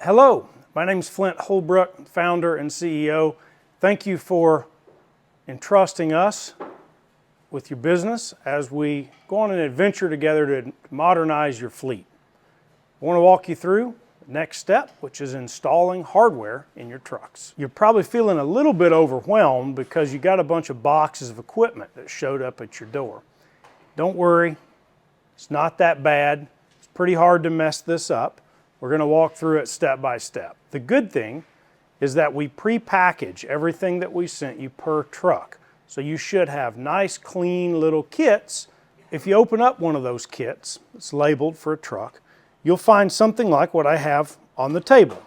Hello, my name is Flint Holbrook, founder and CEO. Thank you for entrusting us with your business as we go on an adventure together to modernize your fleet. I want to walk you through the next step, which is installing hardware in your trucks. You're probably feeling a little bit overwhelmed because you got a bunch of boxes of equipment that showed up at your door. Don't worry, it's not that bad. It's pretty hard to mess this up. We're going to walk through it step by step. The good thing is that we pre-package everything that we sent you per truck. So you should have nice, clean little kits. If you open up one of those kits, it's labeled for a truck, you'll find something like what I have on the table.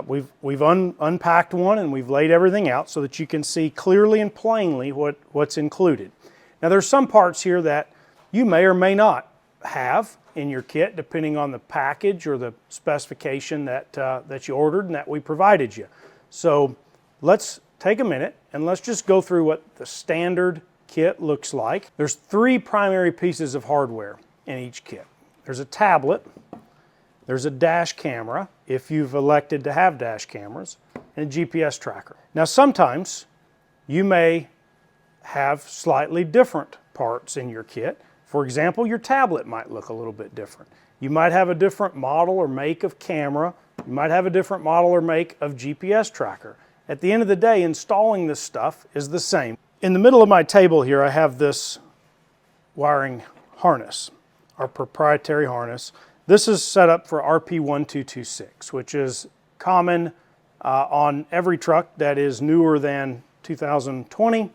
We've unpacked one and we've laid everything out so that you can see clearly and plainly what's included. Now there's some parts here that you may or may not have in your kit, depending on the package or the specification that you ordered and that we provided you. So let's take a minute and let's just go through what the standard kit looks like. There's three primary pieces of hardware in each kit. There's a tablet, there's a dash camera, if you've elected to have dash cameras, and a GPS tracker. Now sometimes you may have slightly different parts in your kit. For example, your tablet might look a little bit different. You might have a different model or make of camera. You might have a different model or make of GPS tracker. At the end of the day, installing this stuff is the same. In the middle of my table here, I have this wiring harness, our proprietary harness. This is set up for RP1226, which is common on every truck that is newer than 2020.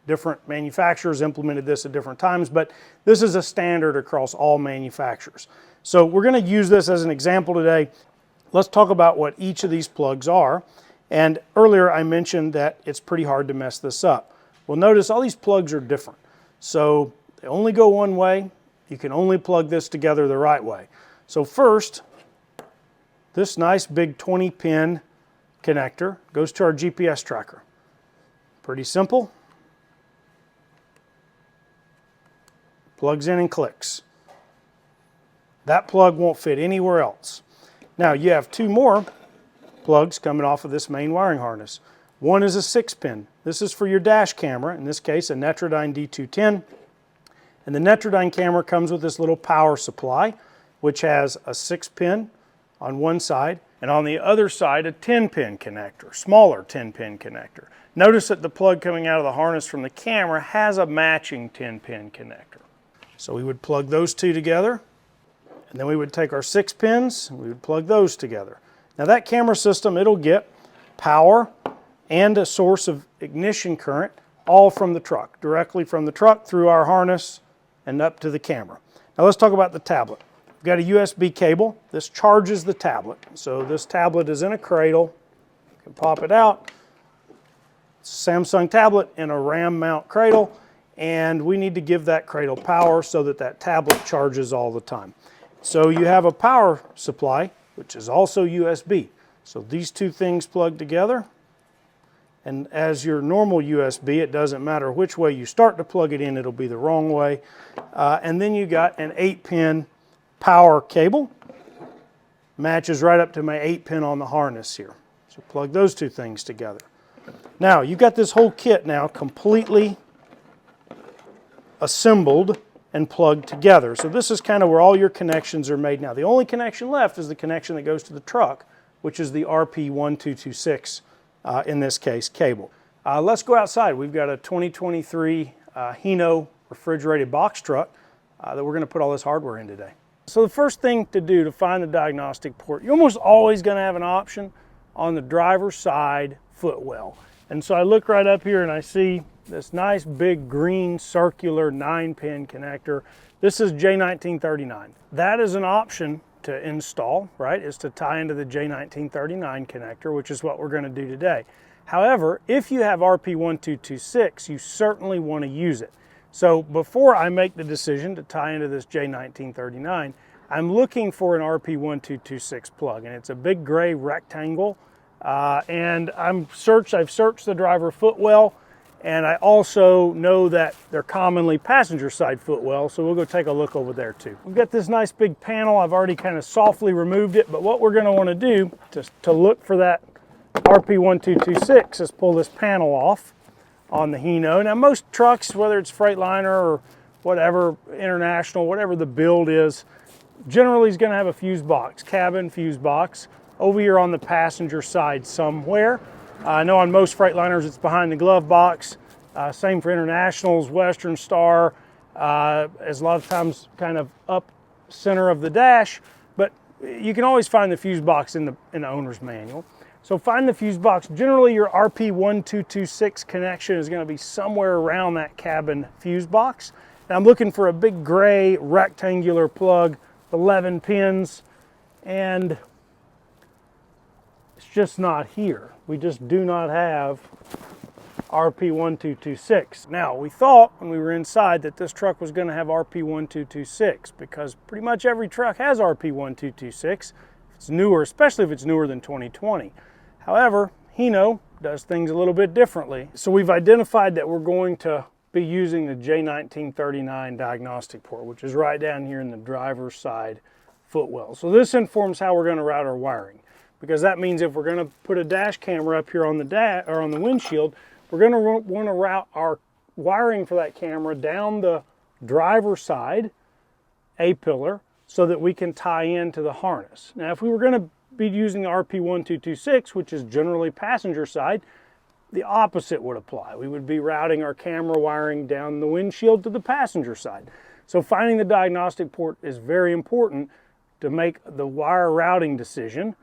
Different manufacturers implemented this at different times, but this is a standard across all manufacturers. So we're going to use this as an example today. Let's talk about what each of these plugs are. And earlier I mentioned that it's pretty hard to mess this up. Well, notice all these plugs are different. So they only go one way. You can only plug this together the right way. So first, this nice big 20-pin connector goes to our GPS tracker. Pretty simple. Plugs in and clicks. That plug won't fit anywhere else. Now you have two more plugs coming off of this main wiring harness. One is a 6-pin. This is for your dash camera, in this case a Netrodyne D210. And the Netrodyne camera comes with this little power supply, which has a 6-pin on one side, and on the other side a 10-pin connector, smaller 10-pin connector. Notice that the plug coming out of the harness from the camera has a matching 10-pin connector. So we would plug those two together, and then we would take our 6 pins and we would plug those together. Now that camera system, it'll get power and a source of ignition current all from the truck, directly from the truck through our harness and up to the camera. Now let's talk about the tablet. We've got a USB cable. This charges the tablet. So this tablet is in a cradle. You can pop it out. It's a Samsung tablet in a RAM mount cradle. And we need to give that cradle power so that that tablet charges all the time. So you have a power supply, which is also USB. So these two things plug together. And as your normal USB, it doesn't matter which way you start to plug it in, it'll be the wrong way. And then you got an 8-pin power cable. Matches right up to my 8-pin on the harness here. So plug those two things together. Now, you've got this whole kit now completely assembled and plugged together. So this is kind of where all your connections are made now. The only connection left is the connection that goes to the truck, which is the RP1226, in this case, cable. Let's go outside. We've got a 2023 Hino refrigerated box truck that we're going to put all this hardware in today. So the first thing to do to find the diagnostic port, you're almost always going to have an option on the driver's side footwell. And so I look right up here and I see this nice big green circular 9-pin connector. This is J1939. That is an option to install, right? Is to tie into the J1939 connector, which is what we're going to do today. However, if you have RP1226, you certainly want to use it. So before I make the decision to tie into this J1939, I'm looking for an RP1226 plug, and it's a big gray rectangle. And I've searched the driver footwell, And I also know that they're commonly passenger side footwell, so we'll go take a look over there too. We've got this nice big panel. I've already kind of softly removed it, but what we're going to want to do to look for that RP1226 is pull this panel off on the Hino. Now most trucks, whether it's Freightliner or whatever, international, whatever the build is, generally is going to have a fuse box, cabin fuse box, over here on the passenger side somewhere. I know on most Freightliners it's behind the glove box. Same for internationals, Western Star, is a lot of times kind of up center of the dash, but you can always find the fuse box in the owner's manual. So find the fuse box. Generally your RP1226 connection is going to be somewhere around that cabin fuse box. And I'm looking for a big gray rectangular plug, 11 pins, and it's just not here. We just do not have RP1226. Now, we thought when we were inside that this truck was going to have RP1226 because pretty much every truck has RP1226. It's newer, especially if it's newer than 2020. However, Hino does things a little bit differently. So we've identified that we're going to be using the J1939 diagnostic port, which is right down here in the driver's side footwell. So this informs how we're going to route our wiring, because that means if we're going to put a dash camera up here on the windshield, we're going to want to route our wiring for that camera down the driver's side A-pillar so that we can tie into the harness. Now, if we were going to be using the RP1226, which is generally passenger side, the opposite would apply. We would be routing our camera wiring down the windshield to the passenger side. So finding the diagnostic port is very important to make the wire routing decision,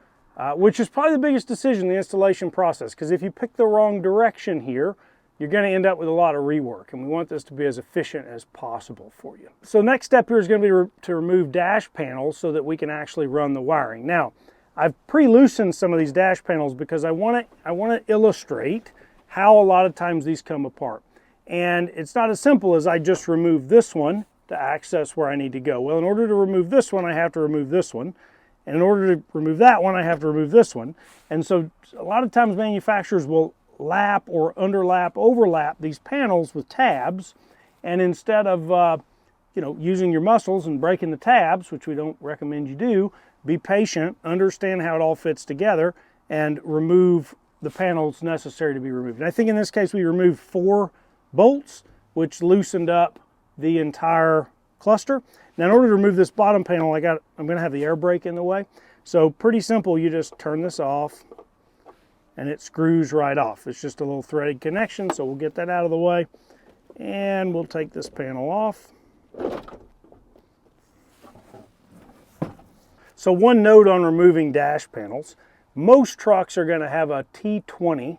which is probably the biggest decision in the installation process, because if you pick the wrong direction here, you're going to end up with a lot of rework, and we want this to be as efficient as possible for you. So next step here is going to be to remove dash panels so that we can actually run the wiring. Now, I've pre-loosened some of these dash panels because I want to illustrate how a lot of times these come apart. And it's not as simple as I just remove this one to access where I need to go. Well, in order to remove this one, I have to remove this one. And in order to remove that one, I have to remove this one. And so a lot of times manufacturers will lap or underlap, overlap these panels with tabs. And instead of using your muscles and breaking the tabs, which we don't recommend you do, be patient, understand how it all fits together, and remove the panels necessary to be removed. And I think in this case we removed 4 bolts, which loosened up the entire cluster. Now in order to remove this bottom panel, I'm going to have the air brake in the way. So pretty simple, you just turn this off and it screws right off. It's just a little threaded connection, so we'll get that out of the way. And we'll take this panel off. So one note on removing dash panels. Most trucks are going to have a T20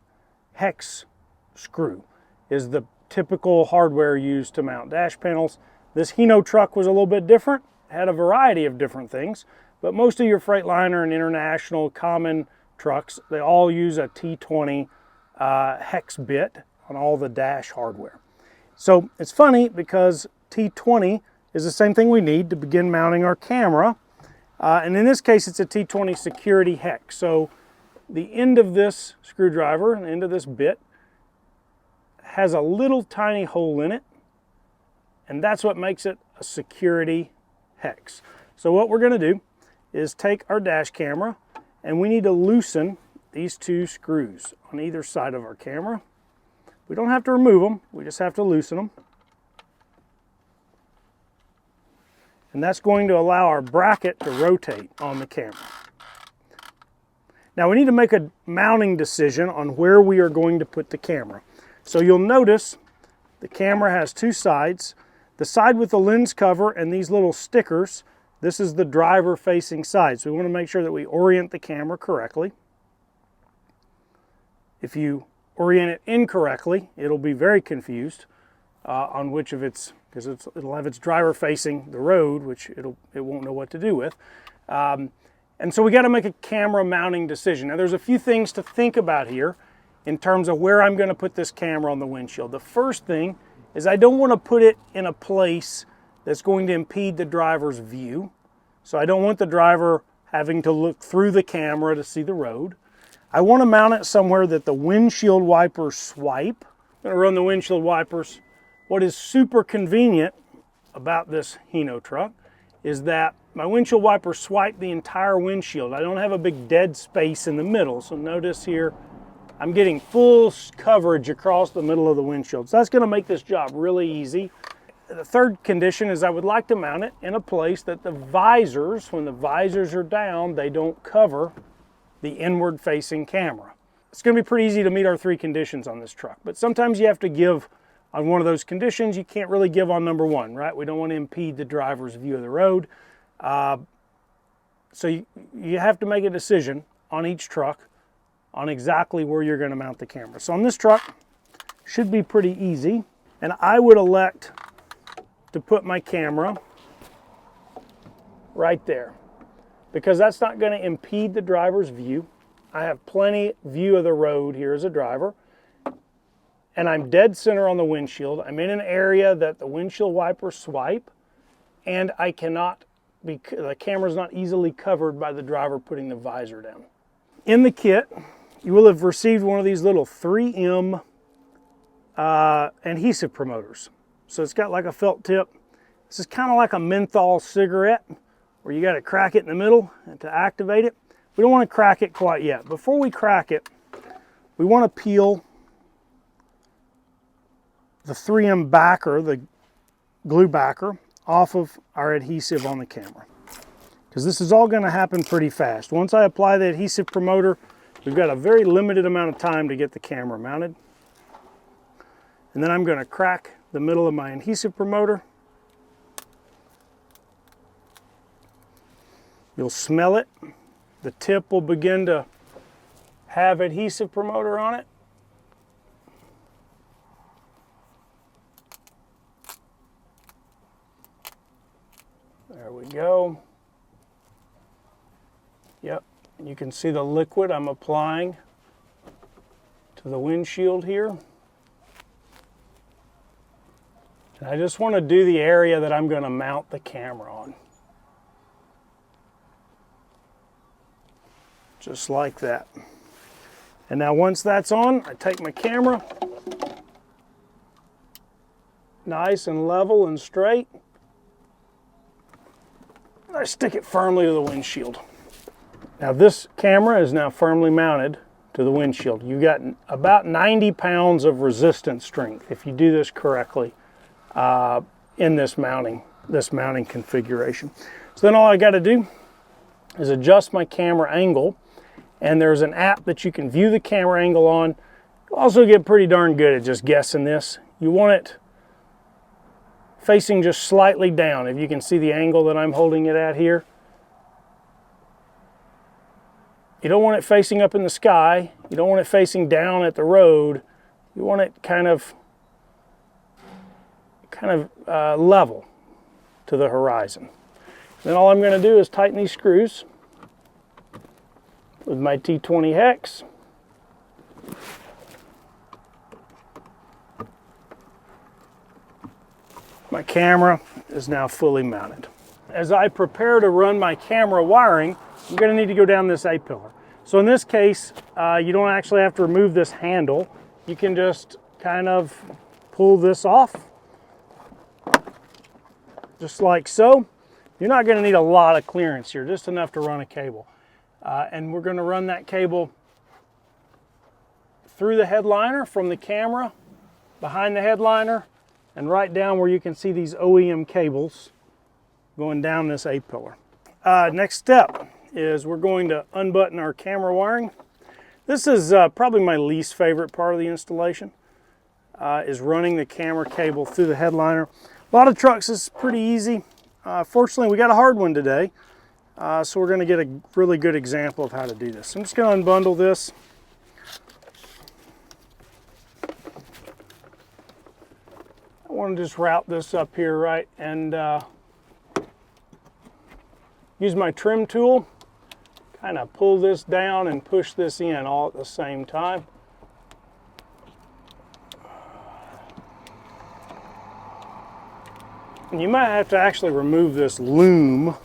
hex screw, is the typical hardware used to mount dash panels. This Hino truck was a little bit different, had a variety of different things, but most of your Freightliner and international common trucks, they all use a T20 hex bit on all the dash hardware. So it's funny because T20 is the same thing we need to begin mounting our camera. And in this case, it's a T20 security hex. So the end of this screwdriver and the end of this bit has a little tiny hole in it, and that's what makes it a security hex. So what we're going to do is take our dash camera, and we need to loosen these 2 screws on either side of our camera. We don't have to remove them, we just have to loosen them. And that's going to allow our bracket to rotate on the camera. Now we need to make a mounting decision on where we are going to put the camera. So you'll notice the camera has 2 sides. The side with the lens cover and these little stickers, this is the driver facing side. So we want to make sure that we orient the camera correctly. If you orient it incorrectly, it'll be very confused on which of its, because it'll have its driver facing the road, which it won't know what to do with. And so we got to make a camera mounting decision. Now there's a few things to think about here in terms of where I'm going to put this camera on the windshield. The first thing is I don't want to put it in a place that's going to impede the driver's view. So I don't want the driver having to look through the camera to see the road. I want to mount it somewhere that the windshield wipers swipe going to run the windshield wipers. What is super convenient about this Hino truck is that my windshield wipers swipe the entire windshield. I don't have a big dead space in the middle. So notice here, I'm getting full coverage across the middle of the windshield. So that's going to make this job really easy. The third condition is I would like to mount it in a place that the visors, when the visors are down, they don't cover the inward facing camera. It's going to be pretty easy to meet our three conditions on this truck, but sometimes you have to give on one of those conditions. You can't really give on number one, right? We don't want to impede the driver's view of the road. So you have to make a decision on each truck on exactly where you're going to mount the camera. So on this truck, should be pretty easy. And I would elect to put my camera right there because that's not going to impede the driver's view. I have plenty view of the road here as a driver, and I'm dead center on the windshield. I'm in an area that the windshield wipers swipe, and I cannot be, the camera's not easily covered by the driver putting the visor down. In the kit, you will have received one of these little 3M adhesive promoters. So it's got like a felt tip. This is kind of like a menthol cigarette where you got to crack it in the middle and to activate it. We don't want to crack it quite yet. Before we crack it, we want to peel the 3M backer, the glue backer, off of our adhesive on the camera. Because this is all going to happen pretty fast. Once I apply the adhesive promoter, we've got a very limited amount of time to get the camera mounted. And then I'm going to crack the middle of my adhesive promoter. You'll smell it. The tip will begin to have adhesive promoter on it. There we go. Yep, you can see the liquid I'm applying to the windshield here. And I just want to do the area that I'm going to mount the camera on. Just like that. And now once that's on, I take my camera, nice and level and straight. I stick it firmly to the windshield. Now this camera is now firmly mounted to the windshield. You've got about 90 pounds of resistance strength if you do this correctly in this mounting configuration. So then all I got to do is adjust my camera angle, and there's an app that you can view the camera angle on. You'll also get pretty darn good at just guessing this. You want it facing just slightly down. If you can see the angle that I'm holding it at here. You don't want it facing up in the sky. You don't want it facing down at the road. You want it kind of level to the horizon. Then all I'm going to do is tighten these screws with my T20 hex. My camera is now fully mounted. As I prepare to run my camera wiring, I'm going to need to go down this A-pillar. So in this case, you don't actually have to remove this handle. You can just kind of pull this off, just like so. You're not going to need a lot of clearance here, just enough to run a cable. And we're going to run that cable through the headliner from the camera, behind the headliner, and right down where you can see these OEM cables going down this A-pillar. Next step is we're going to unbutton our camera wiring. This is probably my least favorite part of the installation, is running the camera cable through the headliner. A lot of trucks is pretty easy. Fortunately, we got a hard one today, so we're going to get a really good example of how to do this. So I'm just going to unbundle this. I want to just route this up here, right, and use my trim tool, kind of pull this down and push this in all at the same time. And you might have to actually remove this loom.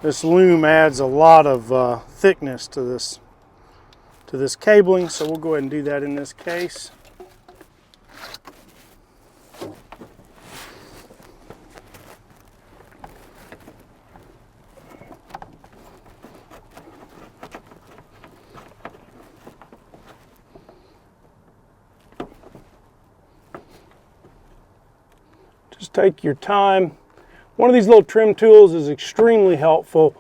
This loom adds a lot of thickness to this cabling, so we'll go ahead and do that in this case. Just take your time. One of these little trim tools is extremely helpful.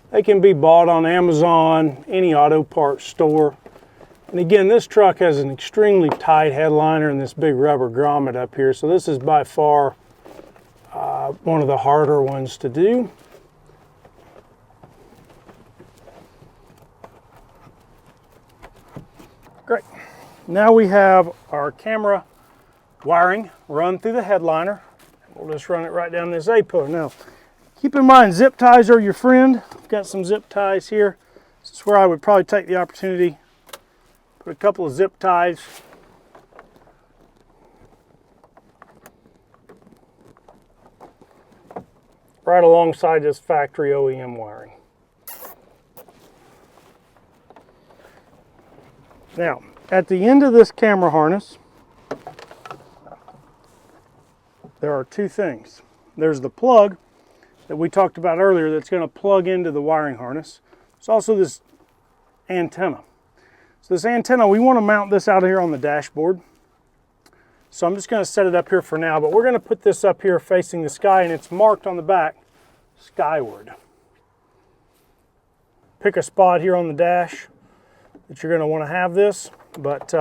They can be bought on Amazon, any auto parts store. And again, this truck has an extremely tight headliner and this big rubber grommet up here, so this is by far one of the harder ones to do. Great. Now we have our camera wiring run through the headliner. We'll just run it right down this A-pillar. Now, keep in mind, zip ties are your friend. I've got some zip ties here. This is where I would probably take the opportunity, put a couple of zip ties right alongside this factory OEM wiring. Now, at the end of this camera harness, there are two things. There's the plug that we talked about earlier that's going to plug into the wiring harness. There's also this antenna. So this antenna, we want to mount this out here on the dashboard. So I'm just going to set it up here for now, but we're going to put this up here facing the sky, and it's marked on the back skyward. Pick a spot here on the dash that you're going to want to have this, but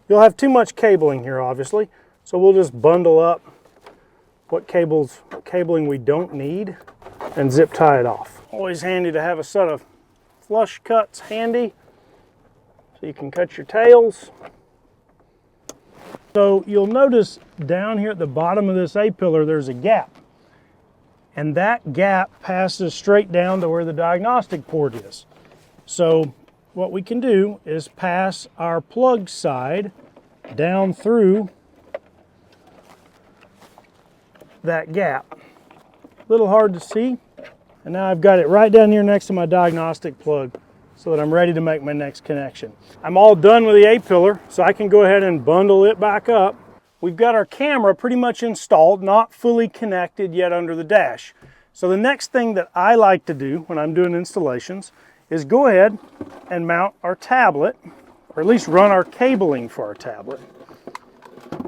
you'll have too much cabling here, obviously. So we'll just bundle up what cabling we don't need and zip tie it off. Always handy to have a set of flush cuts handy so you can cut your tails. So you'll notice down here at the bottom of this A-pillar there's a gap, and that gap passes straight down to where the diagnostic port is. So what we can do is pass our plug side down through that gap. A little hard to see, and now I've got it right down here next to my diagnostic plug so that I'm ready to make my next connection. I'm all done with the A-pillar, so I can go ahead and bundle it back up. We've got our camera pretty much installed, not fully connected yet under the dash. So the next thing that I like to do when I'm doing installations is go ahead and mount our tablet, or at least run our cabling for our tablet.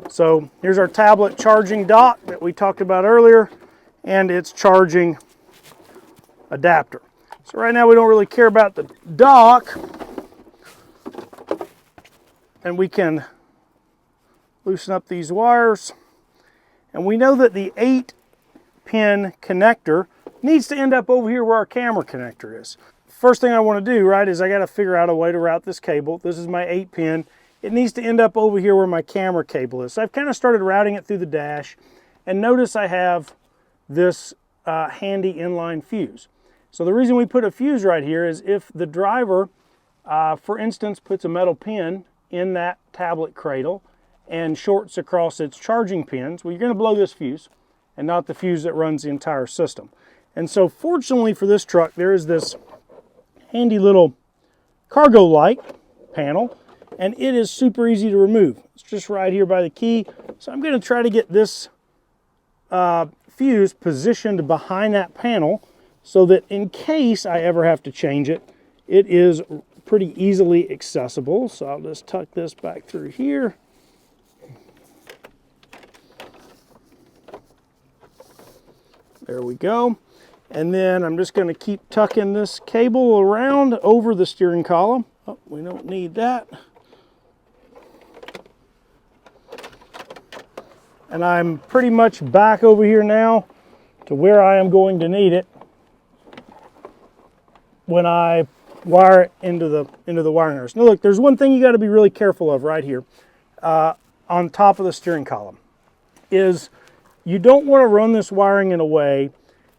So here's our tablet charging dock that we talked about earlier, and its charging adapter. So right now we don't really care about the dock, and we can loosen up these wires. And we know that the 8-pin connector needs to end up over here where our camera connector is. First thing I want to do, right, is I got to figure out a way to route this cable. This is my 8-pin. It needs to end up over here where my camera cable is. So I've kind of started routing it through the dash, and notice I have this handy inline fuse. So the reason we put a fuse right here is if the driver, for instance, puts a metal pin in that tablet cradle and shorts across its charging pins, well, you're going to blow this fuse and not the fuse that runs the entire system. And so fortunately for this truck, there is this handy little cargo light panel, and it is super easy to remove. It's just right here by the key. So I'm going to try to get this fuse positioned behind that panel so that in case I ever have to change it, it is pretty easily accessible. So I'll just tuck this back through here. There we go. And then I'm just going to keep tucking this cable around over the steering column. Oh, we don't need that. And I'm pretty much back over here now to where I am going to need it when I wire it into the wiring harness. Now look, there's one thing you got to be really careful of right here on top of the steering column is you don't want to run this wiring in a way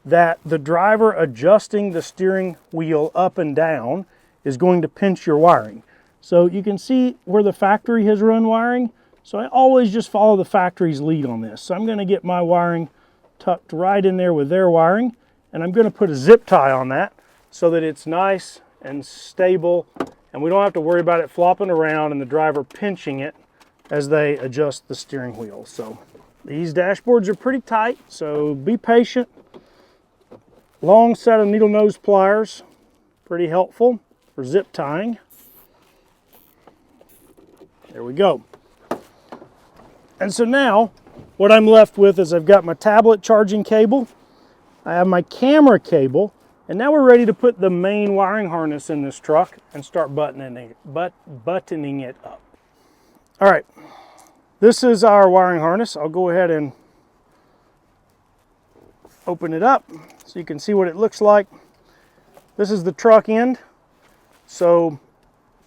that the driver adjusting the steering wheel up and down is going to pinch your wiring. So you can see where the factory has run wiring. So I always just follow the factory's lead on this. So I'm going to get my wiring tucked right in there with their wiring, and I'm going to put a zip tie on that so that it's nice and stable, and we don't have to worry about it flopping around and the driver pinching it as they adjust the steering wheel. So these dashboards are pretty tight, so be patient. Long set of needle nose pliers, pretty helpful for zip tying. There we go. And so now what I'm left with is I've got my tablet charging cable, I have my camera cable, and now we're ready to put the main wiring harness in this truck and start buttoning it up. All right, this is our wiring harness. I'll go ahead and open it up so you can see what it looks like. This is the truck end. So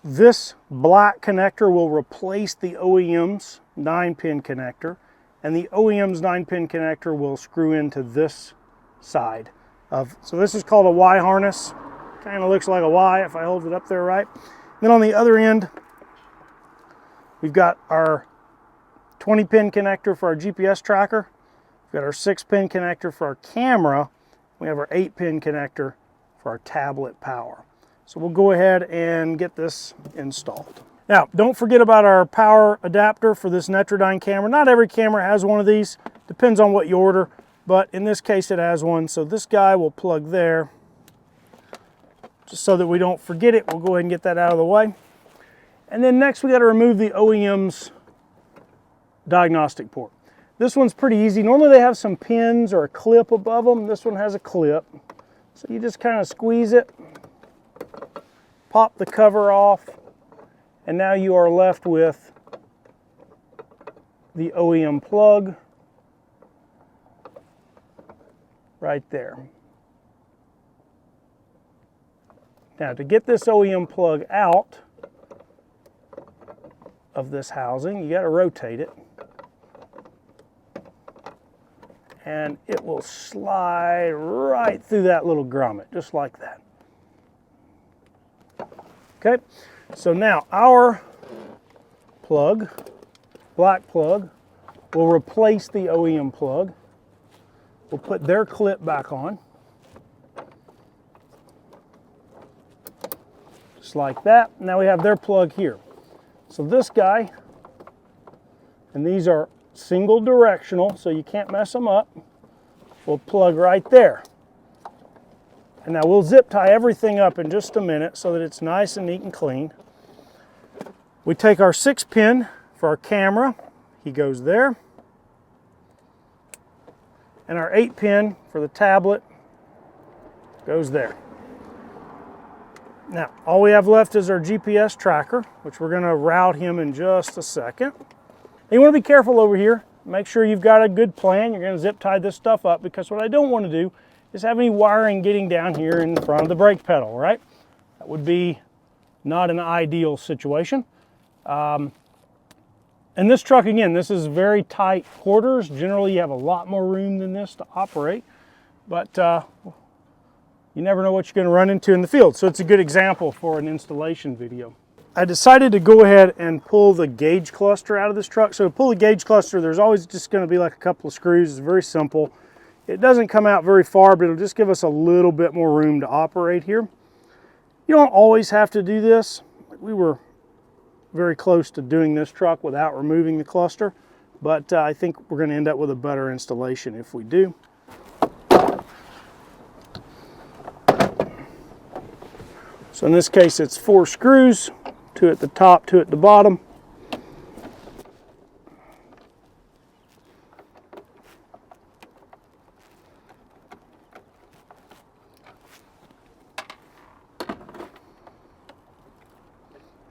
this black connector will replace the OEM's 9-pin connector, and the OEM's 9-pin connector will screw into this side of, so this is called a Y harness. Kind of looks like a Y if I hold it up there right. Then on the other end, we've got our 20-pin connector for our GPS tracker. We've got our 6-pin connector for our camera. We have our 8-pin connector for our tablet power. So we'll go ahead and get this installed. Now, don't forget about our power adapter for this Netrodyne camera. Not every camera has one of these. Depends on what you order, but in this case it has one. So this guy will plug there. Just so that we don't forget it, we'll go ahead and get that out of the way. And then next we got to remove the OEM's diagnostic port. This one's pretty easy. Normally they have some pins or a clip above them. This one has a clip. So you just kind of squeeze it, pop the cover off, and now you are left with the OEM plug right there. Now to get this OEM plug out of this housing, you got to rotate it. And it will slide right through that little grommet, just like that. Okay, so now our plug, black plug, will replace the OEM plug. We'll put their clip back on. Just like that. Now we have their plug here. So this guy, and these are single directional, so you can't mess them up. We'll plug right there. And now we'll zip tie everything up in just a minute so that it's nice and neat and clean. We take our 6-pin for our camera. He goes there. And our 8-pin for the tablet goes there. Now, all we have left is our GPS tracker, which we're going to route him in just a second. You want to be careful over here. Make sure you've got a good plan. You're going to zip tie this stuff up, because what I don't want to do is have any wiring getting down here in front of the brake pedal, right? That would be not an ideal situation. And this truck, again, this is very tight quarters. Generally, you have a lot more room than this to operate, but you never know what you're going to run into in the field. So it's a good example for an installation video. I decided to go ahead and pull the gauge cluster out of this truck. So to pull the gauge cluster, there's always just going to be like a couple of screws. It's very simple. It doesn't come out very far, but it'll just give us a little bit more room to operate here. You don't always have to do this. We were very close to doing this truck without removing the cluster, but I think we're going to end up with a better installation if we do. So in this case, it's 4 screws, 2 at the top, 2 at the bottom.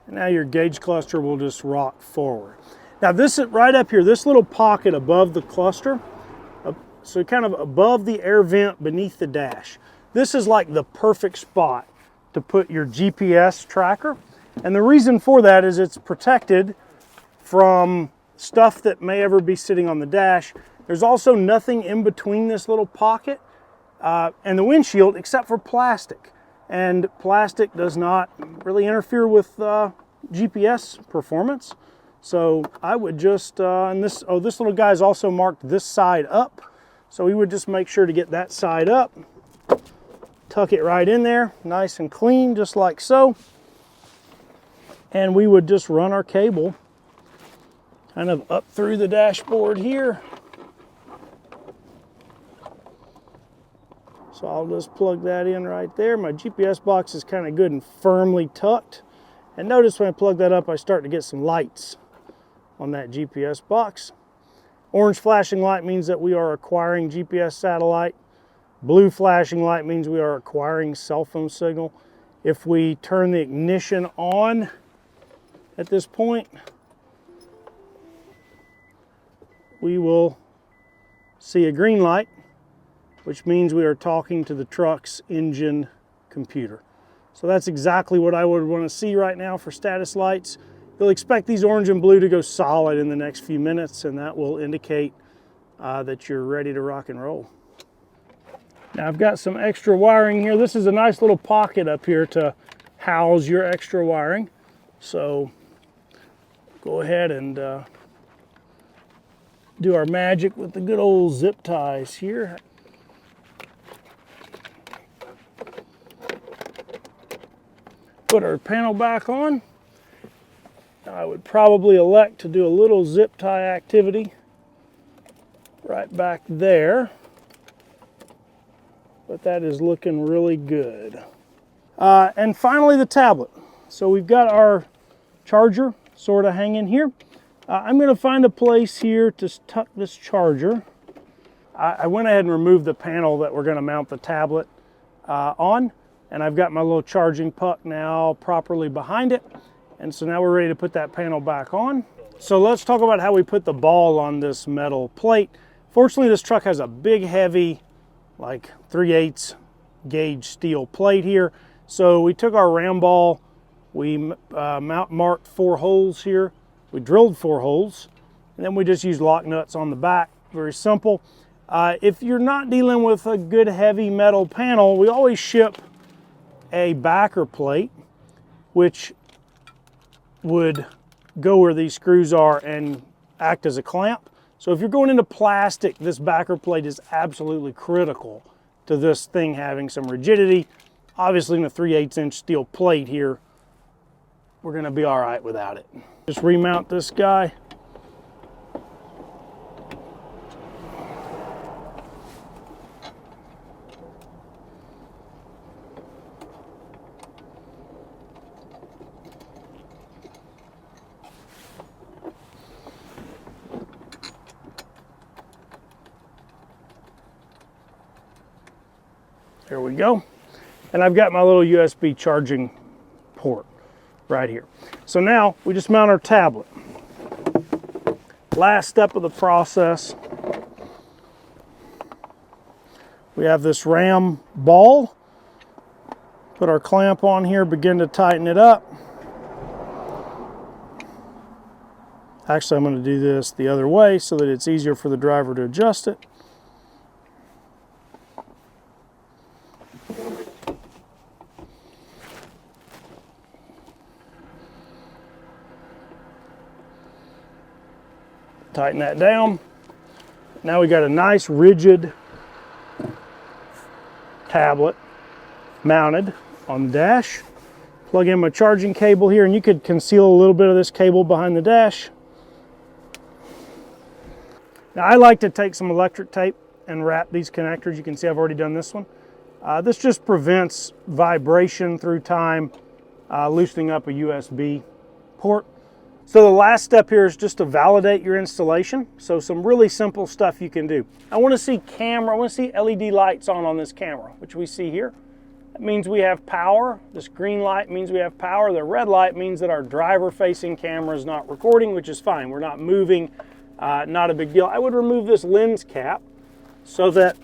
And now your gauge cluster will just rock forward. Now this is right up here, this little pocket above the cluster, so kind of above the air vent beneath the dash. This is like the perfect spot to put your GPS tracker. And the reason for that is it's protected from stuff that may ever be sitting on the dash. There's also nothing in between this little pocket and the windshield except for plastic. And plastic does not really interfere with GPS performance. So I would just, and this little guy is also marked this side up. So we would just make sure to get that side up, tuck it right in there, nice and clean, just like so. And we would just run our cable kind of up through the dashboard here. So I'll just plug that in right there. My GPS box is kind of good and firmly tucked. And notice when I plug that up, I start to get some lights on that GPS box. Orange flashing light means that we are acquiring GPS satellite. Blue flashing light means we are acquiring cell phone signal. If we turn the ignition on at this point, we will see a green light, which means we are talking to the truck's engine computer. So that's exactly what I would want to see right now for status lights. You'll expect these orange and blue to go solid in the next few minutes, and that will indicate that you're ready to rock and roll. Now I've got some extra wiring here. This is a nice little pocket up here to house your extra wiring. So go ahead and do our magic with the good old zip ties here. Put our panel back on. I would probably elect to do a little zip tie activity right back there. But that is looking really good. And finally the tablet. So we've got our charger sort of hanging here. I'm going to find a place here to tuck this charger. I went ahead and removed the panel that we're going to mount the tablet on, and I've got my little charging puck now properly behind it. And so now we're ready to put that panel back on. So let's talk about how we put the ball on this metal plate. Fortunately, this truck has a big, heavy, like 3/8 gauge steel plate here. So we took our ram ball, we marked 4 holes here. We drilled 4 holes, and then we just used lock nuts on the back. Very simple. If you're not dealing with a good heavy metal panel, we always ship a backer plate, which would go where these screws are and act as a clamp. So if you're going into plastic, this backer plate is absolutely critical to this thing having some rigidity. Obviously in a 3/8 inch steel plate here, we're gonna be all right without it. Just remount this guy. There we go. And I've got my little USB charging port right here. So now we just mount our tablet. Last step of the process. We have this ram ball. Put our clamp on here, begin to tighten it up. Actually, I'm going to do this the other way so that it's easier for the driver to adjust it. Tighten that down. Now we got a nice rigid tablet mounted on the dash. Plug in my charging cable here, and you could conceal a little bit of this cable behind the dash. Now I like to take some electric tape and wrap these connectors. You can see I've already done this one. This just prevents vibration through time, loosening up a USB port. So the last step here is just to validate your installation. So some really simple stuff you can do. I want to see LED lights on this camera, which we see here. That means we have power. This green light means we have power. The red light means that our driver-facing camera is not recording, which is fine. We're not moving, not a big deal. I would remove this lens cap so that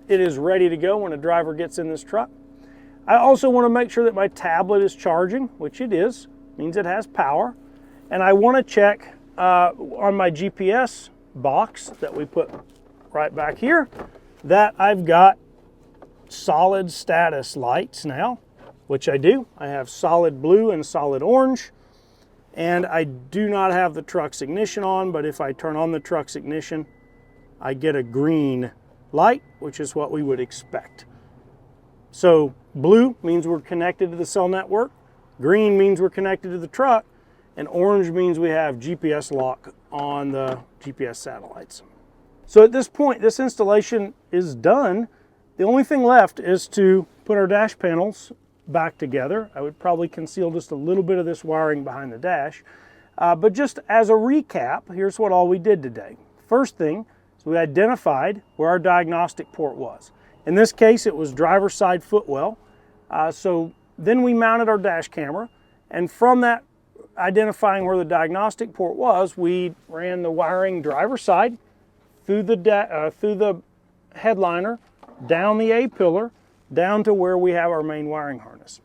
it is ready to go when a driver gets in this truck. I also want to make sure that my tablet is charging, which it is, means it has power. And I want to check on my GPS box that we put right back here that I've got solid status lights now, which I do. I have solid blue and solid orange, and I do not have the truck's ignition on, but if I turn on the truck's ignition, I get a green light, which is what we would expect. So blue means we're connected to the cell network, green means we're connected to the truck, and orange means we have GPS lock on the GPS satellites. So at this point, this installation is done. The only thing left is to put our dash panels back together. I would probably conceal just a little bit of this wiring behind the dash. But just as a recap, here's what all we did today. first thing is we identified where our diagnostic port was. In this case, it was driver's side footwell. So then we mounted our dash camera, and from that identifying where the diagnostic port was, we ran the wiring driver's side through the headliner, down the A-pillar, down to where we have our main wiring harness.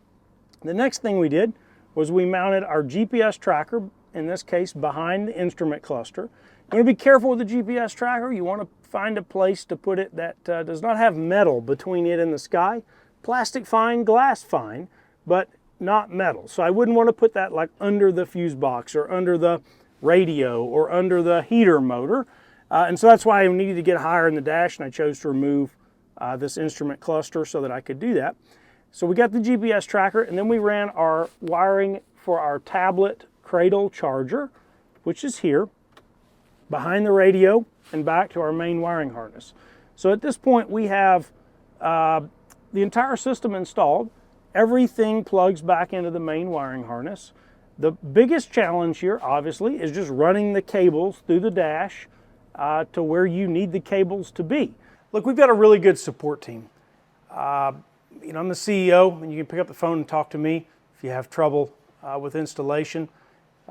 The next thing we did was we mounted our GPS tracker, in this case behind the instrument cluster. You want to be careful with the GPS tracker. You want to find a place to put it that does not have metal between it and the sky. Plastic fine, glass fine, but not metal. So I wouldn't want to put that like under the fuse box or under the radio or under the heater motor. And so that's why I needed to get higher in the dash, and I chose to remove this instrument cluster so that I could do that. So we got the GPS tracker, and then we ran our wiring for our tablet cradle charger, which is here, behind the radio and back to our main wiring harness. So at this point we have the entire system installed. Everything plugs back into the main wiring harness. The biggest challenge here, obviously, is just running the cables through the dash to where you need the cables to be. Look, we've got a really good support team. You know, I'm the CEO, and you can pick up the phone and talk to me if you have trouble with installation.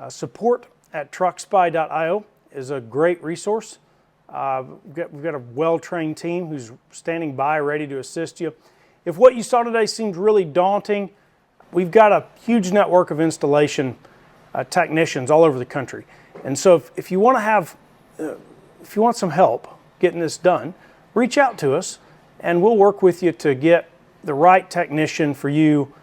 Support at TruckSpy.io is a great resource. We've got a well-trained team who's standing by ready to assist you. If what you saw today seems really daunting, we've got a huge network of installation technicians all over the country. And so if you want to have, if you want some help getting this done, reach out to us and we'll work with you to get the right technician for you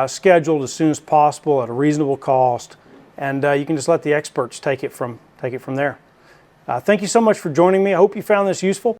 scheduled as soon as possible at a reasonable cost. And you can just let the experts take it from there. Thank you so much for joining me. I hope you found this useful.